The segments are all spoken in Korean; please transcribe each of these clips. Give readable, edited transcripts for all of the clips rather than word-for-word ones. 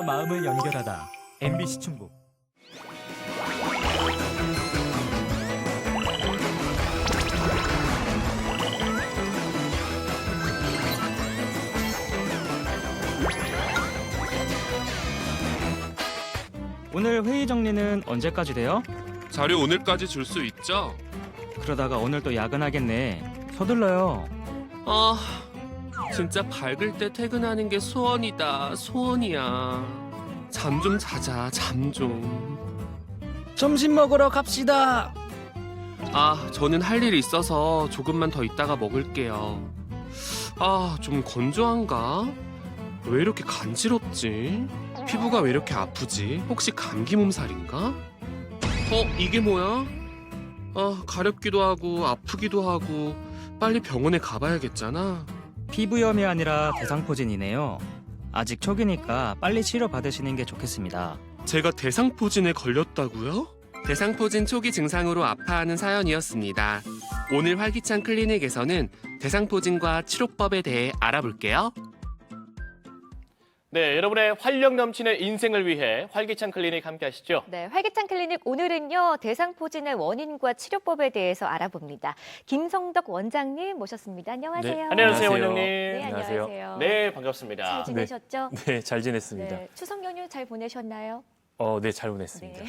마음과 마음을 연결하다. MBC 충북. 오늘 회의 정리는 언제까지 돼요? 자료 오늘까지 줄 수 있죠? 그러다가 오늘 또 야근하겠네. 서둘러요. 아, 진짜 밝을 때 퇴근하는 게 소원이다, 소원이야. 잠 좀 자자, 잠 좀. 점심 먹으러 갑시다. 아, 저는 할 일이 있어서 조금만 더 있다가 먹을게요. 아, 좀 건조한가? 왜 이렇게 간지럽지? 피부가 왜 이렇게 아프지? 혹시 감기 몸살인가? 이게 뭐야? 아, 가렵기도 하고 아프기도 하고 빨리 병원에 가봐야겠잖아. 피부염이 아니라 대상포진이네요. 아직 초기니까 빨리 치료 받으시는 게 좋겠습니다. 제가 대상포진에 걸렸다고요? 대상포진 초기 증상으로 아파하는 사연이었습니다. 오늘 활기찬 클리닉에서는 대상포진과 치료법에 대해 알아볼게요. 네, 여러분의 활력 넘치는 인생을 위해 활기찬 클리닉 함께 하시죠. 네, 활기찬 클리닉 오늘은요, 대상포진의 원인과 치료법에 대해서 알아봅니다. 김성덕 원장님 모셨습니다. 안녕하세요. 네, 안녕하세요, 안녕하세요. 원장님. 네, 안녕하세요. 안녕하세요. 네, 반갑습니다. 잘 지내셨죠? 네, 잘 지냈습니다. 네, 추석 연휴 잘 보내셨나요? 네, 잘 보냈습니다.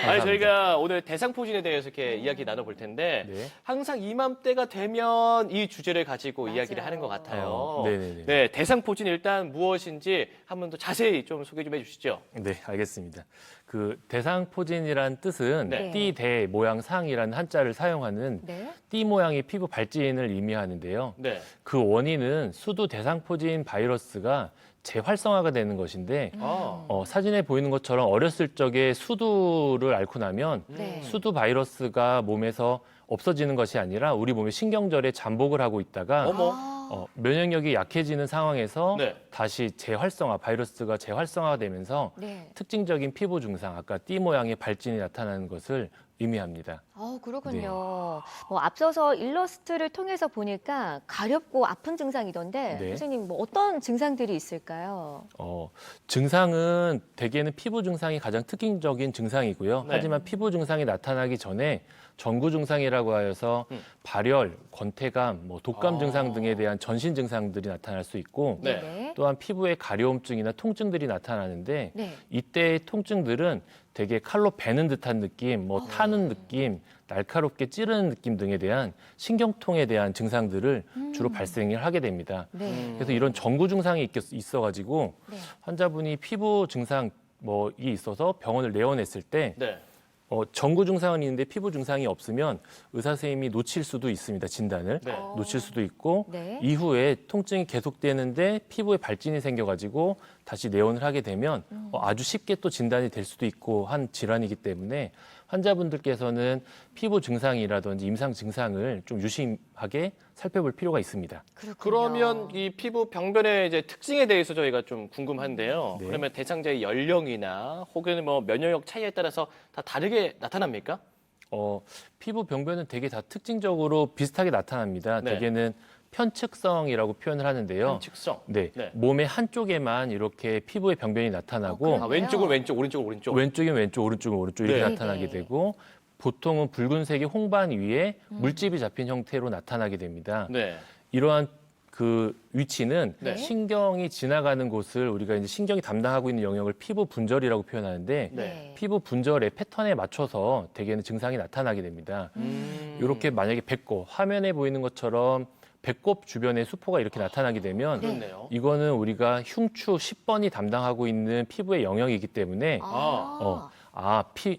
아니, 저희가 오늘 대상포진에 대해서 이렇게 이야기 나눠볼 텐데 네. 항상 이맘때가 되면 이 주제를 가지고 맞아요. 이야기를 하는 것 같아요. 네네네. 네, 대상포진 일단 무엇인지 한 번 더 자세히 좀 소개 좀 해주시죠. 네, 알겠습니다. 그 대상포진이란 뜻은 네. 띠대 모양 상이라는 한자를 사용하는 네. 띠 모양의 피부 발진을 의미하는데요. 네. 그 원인은 수두 대상포진 바이러스가 재활성화가 되는 것인데 아, 사진에 보이는 것처럼 어렸을 적에 수두를 앓고 나면 네. 수두 바이러스가 몸에서 없어지는 것이 아니라 우리 몸의 신경절에 잠복을 하고 있다가 어머. 면역력이 약해지는 상황에서 네. 다시 바이러스가 재활성화되면서 네. 특징적인 피부 증상, 아까 띠 모양의 발진이 나타나는 것을 의미합니다. 그렇군요. 네. 뭐 앞서서 일러스트를 통해서 보니까 가렵고 아픈 증상이던데 네. 선생님 뭐 어떤 증상들이 있을까요? 증상은 대개는 피부 증상이 가장 특징적인 증상이고요. 네. 하지만 피부 증상이 나타나기 전에 전구 증상이라고 하여서 발열, 권태감, 독감 증상 등에 대한 전신 증상들이 나타날 수 있고 네. 또한 피부에 가려움증이나 통증들이 나타나는데 네. 이때의 통증들은 되게 칼로 베는 듯한 느낌, 타는 느낌, 날카롭게 찌르는 느낌 등에 대한 신경통에 대한 증상들을 주로 발생을 하게 됩니다. 네. 그래서 이런 전구 증상이 있어가지고 네. 환자분이 피부 증상이 있어서 병원을 내원했을 때 네. 전구 증상은 있는데 피부 증상이 없으면 의사 선생님이 놓칠 수도 있습니다. 진단을. 네. 놓칠 수도 있고 네. 이후에 통증이 계속되는데 피부에 발진이 생겨가지고 다시 내원을 하게 되면 아주 쉽게 또 진단이 될 수도 있고 한 질환이기 때문에 환자분들께서는 피부 증상이라든지 임상 증상을 좀 유심하게 살펴볼 필요가 있습니다. 그렇군요. 그러면 이 피부 병변의 이제 특징에 대해서 저희가 좀 궁금한데요. 네. 그러면 대상자의 연령이나 혹은 뭐 면역력 차이에 따라서 다 다르게 나타납니까? 피부 병변은 되게 다 특징적으로 비슷하게 나타납니다. 네. 대개는 편측성이라고 표현을 하는데요. 측성. 네, 네. 몸의 한쪽에만 이렇게 피부의 병변이 나타나고 그래요? 왼쪽은 왼쪽, 오른쪽은 오른쪽. 왼쪽은 왼쪽, 오른쪽은 오른쪽 이렇게 네. 나타나게 네. 되고 보통은 붉은색의 홍반 위에 물집이 잡힌 형태로 나타나게 됩니다. 네. 이러한 그 위치는 네. 신경이 지나가는 곳을 우리가 이제 신경이 담당하고 있는 영역을 피부 분절이라고 표현하는데 네. 피부 분절의 패턴에 맞춰서 대개는 증상이 나타나게 됩니다. 이렇게 만약에 배꼽, 화면에 보이는 것처럼 배꼽 주변에 수포가 이렇게 나타나게 되면 그렇네요. 이거는 우리가 흉추 10번이 담당하고 있는 피부의 영역이기 때문에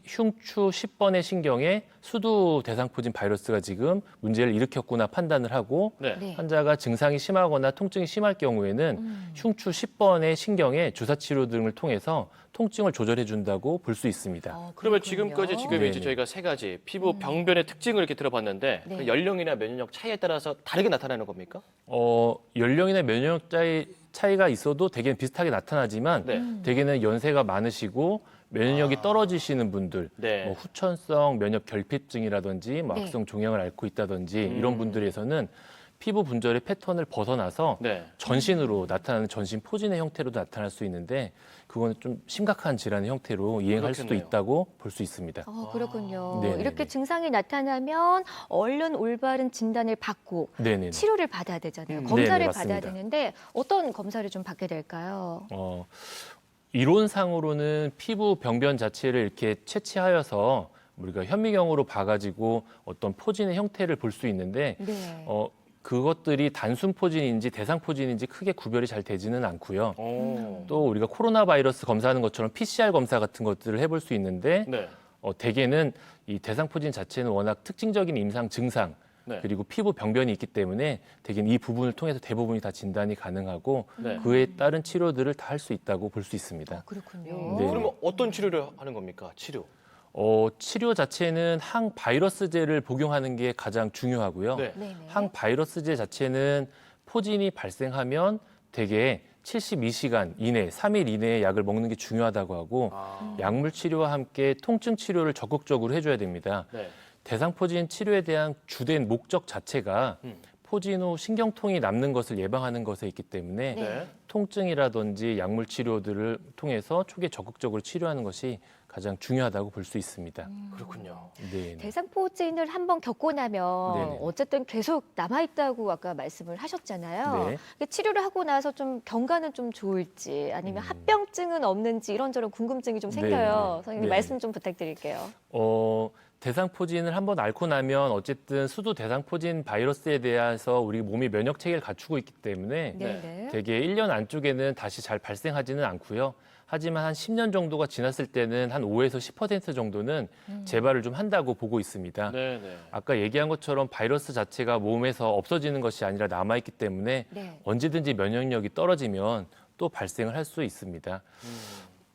흉추 10번의 신경에 수두 대상포진 바이러스가 지금 문제를 일으켰구나 판단을 하고 네. 네. 환자가 증상이 심하거나 통증이 심할 경우에는 흉추 10번의 신경에 주사 치료 등을 통해서 통증을 조절해 준다고 볼 수 있습니다. 그러면 그렇군요. 지금까지 지금 네네. 이제 저희가 세 가지 피부 병변의 특징을 이렇게 들어봤는데 네. 그 연령이나 면역력 차이에 따라서 다르게 나타나는 겁니까? 연령이나 면역 차이가 있어도 대개는 비슷하게 나타나지만 네. 대개는 연세가 많으시고 면역력이 떨어지시는 분들, 네. 후천성 면역 결핍증이라든지 네. 악성 종양을 앓고 있다든지 이런 분들에서는 피부 분절의 패턴을 벗어나서 네. 전신으로 나타나는 전신 포진의 형태로도 나타날 수 있는데 그거는 좀 심각한 질환의 형태로 이행할 수도 그렇겠네요. 있다고 볼 수 있습니다. 그렇군요. 네네네. 이렇게 증상이 나타나면 얼른 올바른 진단을 받고 네네. 치료를 받아야 되잖아요. 음. 검사를 네네, 받아야 맞습니다. 되는데 어떤 검사를 좀 받게 될까요? 이론상으로는 피부 병변 자체를 이렇게 채취하여서 우리가 현미경으로 봐가지고 어떤 포진의 형태를 볼 수 있는데 네. 그것들이 단순 포진인지 대상 포진인지 크게 구별이 잘 되지는 않고요. 오. 또 우리가 코로나 바이러스 검사하는 것처럼 PCR 검사 같은 것들을 해볼 수 있는데 네. 대개는 이 대상 포진 자체는 워낙 특징적인 임상 증상 네. 그리고 피부 병변이 있기 때문에 대개는 이 부분을 통해서 대부분이 다 진단이 가능하고 네. 그에 따른 치료들을 다 할 수 있다고 볼 수 있습니다. 그렇군요. 네. 그러면 어떤 치료를 하는 겁니까? 치료. 치료 자체는 항바이러스제를 복용하는 게 가장 중요하고요. 네. 네네. 항바이러스제 자체는 포진이 발생하면 대개 72시간 이내, 3일 이내에 약을 먹는 게 중요하다고 하고 아. 약물 치료와 함께 통증 치료를 적극적으로 해줘야 됩니다. 네. 대상포진 치료에 대한 주된 목적 자체가 포진 후 신경통이 남는 것을 예방하는 것에 있기 때문에 네. 네. 통증이라든지 약물 치료들을 통해서 초기에 적극적으로 치료하는 것이 가장 중요하다고 볼 수 있습니다. 그렇군요. 네. 대상포진을 한번 겪고 나면 네네. 어쨌든 계속 남아있다고 아까 말씀을 하셨잖아요. 네. 근데 치료를 하고 나서 좀 경과는 좀 좋을지 아니면 합병증은 없는지 이런저런 궁금증이 좀 생겨요. 네네. 선생님 네네. 말씀 좀 부탁드릴게요. 대상포진을 한번 앓고 나면 어쨌든 수두 대상포진 바이러스에 대해서 우리 몸이 면역 체계를 갖추고 있기 때문에 네네. 대개 1년 안쪽에는 다시 잘 발생하지는 않고요. 하지만 한 10년 정도가 지났을 때는 한 5에서 10% 정도는 재발을 좀 한다고 보고 있습니다. 네, 네. 아까 얘기한 것처럼 바이러스 자체가 몸에서 없어지는 것이 아니라 남아있기 때문에 네. 언제든지 면역력이 떨어지면 또 발생을 할 수 있습니다.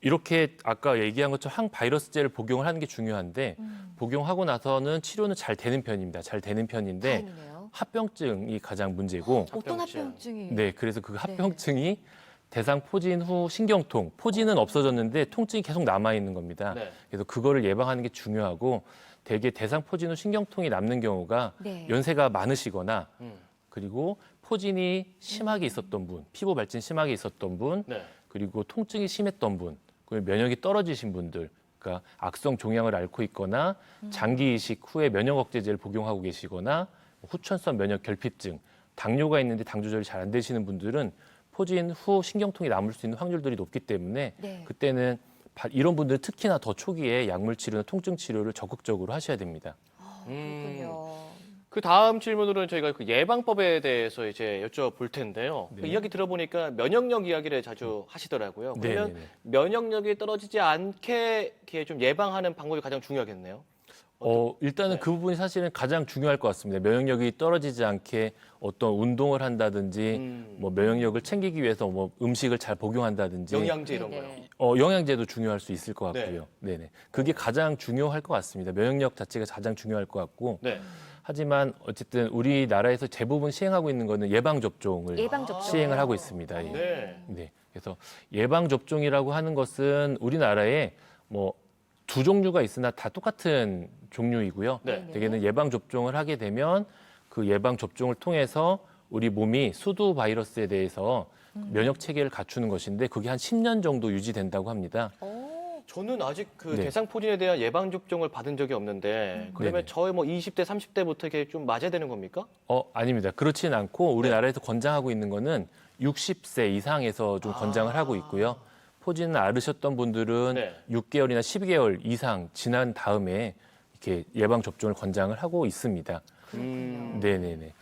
이렇게 아까 얘기한 것처럼 항바이러스제를 복용을 하는 게 중요한데 복용하고 나서는 치료는 잘 되는 편입니다. 잘 되는 편인데 다행이네요. 합병증이 가장 문제고 어떤 합병증. 합병증이? 네, 그래서 그 합병증이 대상 포진 후 신경통, 포진은 없어졌는데 통증이 계속 남아 있는 겁니다. 네. 그래서 그거를 예방하는 게 중요하고 대개 대상 포진 후 신경통이 남는 경우가 네. 연세가 많으시거나 음. 그리고 포진이 심하게 있었던 분, 피부 발진 심하게 있었던 분, 네. 그리고 통증이 심했던 분, 그리고 면역이 떨어지신 분들, 그러니까 악성 종양을 앓고 있거나 장기 이식 후에 면역 억제제를 복용하고 계시거나 후천성 면역 결핍증, 당뇨가 있는데 당 조절이 잘 안 되시는 분들은 포진 후 신경통이 남을 수 있는 확률들이 높기 때문에 네. 그때는 이런 분들 특히나 더 초기에 약물 치료나 통증 치료를 적극적으로 하셔야 됩니다. 그렇군요. 그 다음 질문으로는 저희가 그 예방법에 대해서 이제 여쭤볼 텐데요. 네. 그 이야기 들어보니까 면역력 이야기를 자주 하시더라고요. 그러면 네네네. 면역력이 떨어지지 않게 이렇게 좀 예방하는 방법이 가장 중요하겠네요. 일단은 네. 그 부분이 사실은 가장 중요할 것 같습니다. 면역력이 떨어지지 않게 어떤 운동을 한다든지 뭐 면역력을 챙기기 위해서 뭐 음식을 잘 복용한다든지 영양제 이런 네네. 거요. 영양제도 중요할 수 있을 것 같고요. 네네. 그게 가장 중요할 것 같습니다. 면역력 자체가 가장 중요할 것 같고 네. 하지만 어쨌든 우리나라에서 대부분 시행하고 있는 거는 예방 접종을 예방접종. 시행을 하고 있습니다. 예. 네. 네. 그래서 예방 접종이라고 하는 것은 우리나라에 뭐 두 종류가 있으나 다 똑같은 종류이고요. 네. 대개는 예방 접종을 하게 되면 그 예방 접종을 통해서 우리 몸이 수두 바이러스에 대해서 면역 체계를 갖추는 것인데 그게 한 10년 정도 유지된다고 합니다. 저는 아직 그 네. 대상포진에 대한 예방 접종을 받은 적이 없는데 그러면 네네. 저희 뭐 20대, 30대부터 이렇게 좀 맞아야 되는 겁니까? 아닙니다. 그렇지는 않고 우리나라에서 권장하고 있는 거는 60세 이상에서 좀 권장을 하고 있고요. 포진을 앓으셨던 분들은 네. 6개월이나 12개월 이상 지난 다음에 이렇게 예방 접종을 권장을 하고 있습니다. 네네네.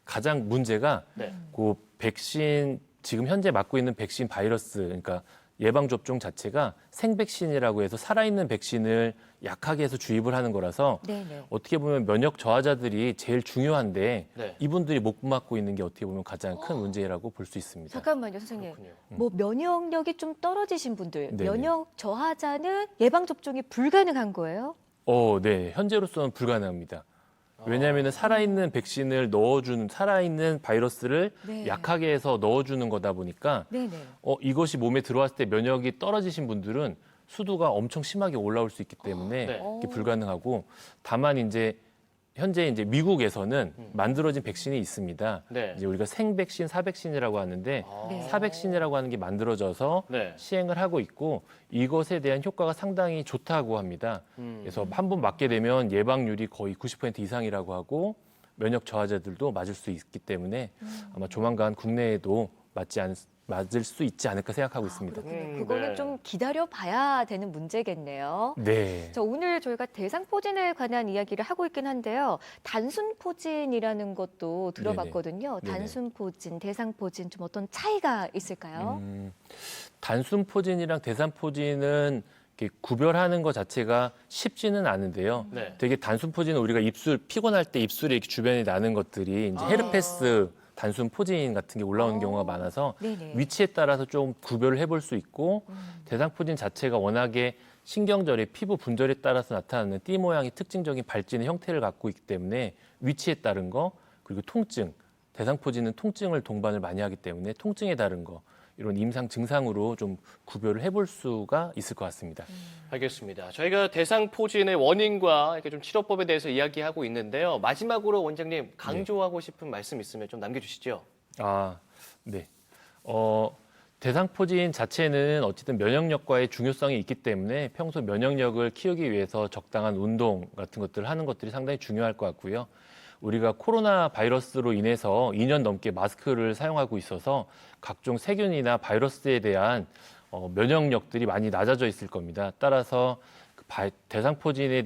가장 문제가 네. 그 백신 지금 현재 맞고 있는 백신 바이러스 그러니까 예방 접종 자체가 생백신이라고 해서 살아있는 백신을 약하게 해서 주입을 하는 거라서 네네. 어떻게 보면 면역 저하자들이 제일 중요한데 네. 이분들이 못 맞고 있는 게 어떻게 보면 가장 큰 문제라고 볼 수 있습니다. 잠깐만요, 선생님. 그렇군요. 뭐 면역력이 좀 떨어지신 분들, 네네. 면역 저하자는 예방 접종이 불가능한 거예요? 네. 현재로서는 불가능합니다. 왜냐하면 살아있는 백신을 넣어주는 살아있는 바이러스를 네. 약하게 해서 넣어주는 거다 보니까 네네. 이것이 몸에 들어왔을 때 면역이 떨어지신 분들은 수두가 엄청 심하게 올라올 수 있기 때문에 네. 이게 불가능하고 다만 이제 현재 이제 미국에서는 만들어진 백신이 있습니다. 네. 이제 우리가 생백신, 사백신이라고 하는데 네. 사백신이라고 하는 게 만들어져서 네. 시행을 하고 있고 이것에 대한 효과가 상당히 좋다고 합니다. 그래서 한 번 맞게 되면 예방률이 거의 90% 이상이라고 하고 면역 저하자들도 맞을 수 있기 때문에 아마 조만간 국내에도 맞을 수 있지 않을까 생각하고 있습니다. 그렇군요. 그거는 네. 좀 기다려봐야 되는 문제겠네요. 네. 자, 오늘 저희가 대상포진에 관한 이야기를 하고 있긴 한데요. 단순포진이라는 것도 들어봤거든요. 네네. 단순포진, 대상포진 좀 어떤 차이가 있을까요? 단순포진이랑 대상포진은 이렇게 구별하는 것 자체가 쉽지는 않은데요. 네. 되게 단순포진은 우리가 피곤할 때 입술에 이렇게 주변에 나는 것들이 이제 헤르페스 단순 포진 같은 게 올라오는 경우가 많아서 네네. 위치에 따라서 좀 구별을 해볼 수 있고 대상포진 자체가 워낙에 신경절의 피부 분절에 따라서 나타나는 띠 모양이 특징적인 발진의 형태를 갖고 있기 때문에 위치에 따른 거 그리고 통증, 대상포진은 통증을 동반을 많이 하기 때문에 통증에 따른 거 이런 임상 증상으로 좀 구별을 해볼 수가 있을 것 같습니다. 알겠습니다. 저희가 대상포진의 원인과 이렇게 좀 치료법에 대해서 이야기하고 있는데요. 마지막으로 원장님 강조하고 싶은 말씀 있으면 좀 남겨주시죠. 네. 대상포진 자체는 어쨌든 면역력과의 중요성이 있기 때문에 평소 면역력을 키우기 위해서 적당한 운동 같은 것들을 하는 것들이 상당히 중요할 것 같고요. 우리가 코로나 바이러스로 인해서 2년 넘게 마스크를 사용하고 있어서 각종 세균이나 바이러스에 대한 면역력들이 많이 낮아져 있을 겁니다. 따라서 대상포진이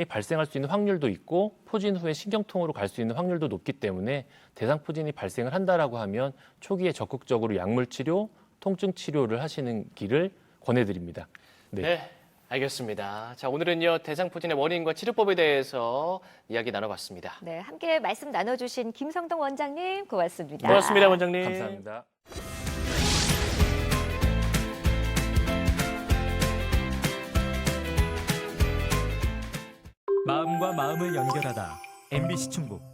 발생할 수 있는 확률도 있고 포진 후에 신경통으로 갈 수 있는 확률도 높기 때문에 대상포진이 발생을 한다라고 하면 초기에 적극적으로 약물 치료, 통증 치료를 하시는 길을 권해드립니다. 네. 알겠습니다. 자, 오늘은요, 대상포진의 원인과 치료법에 대해서 이야기 나눠봤습니다. 네, 함께 말씀 나눠주신 김성동 원장님 고맙습니다. 고맙습니다, 원장님. 감사합니다. 마음과 마음을 연결하다 MBC 충북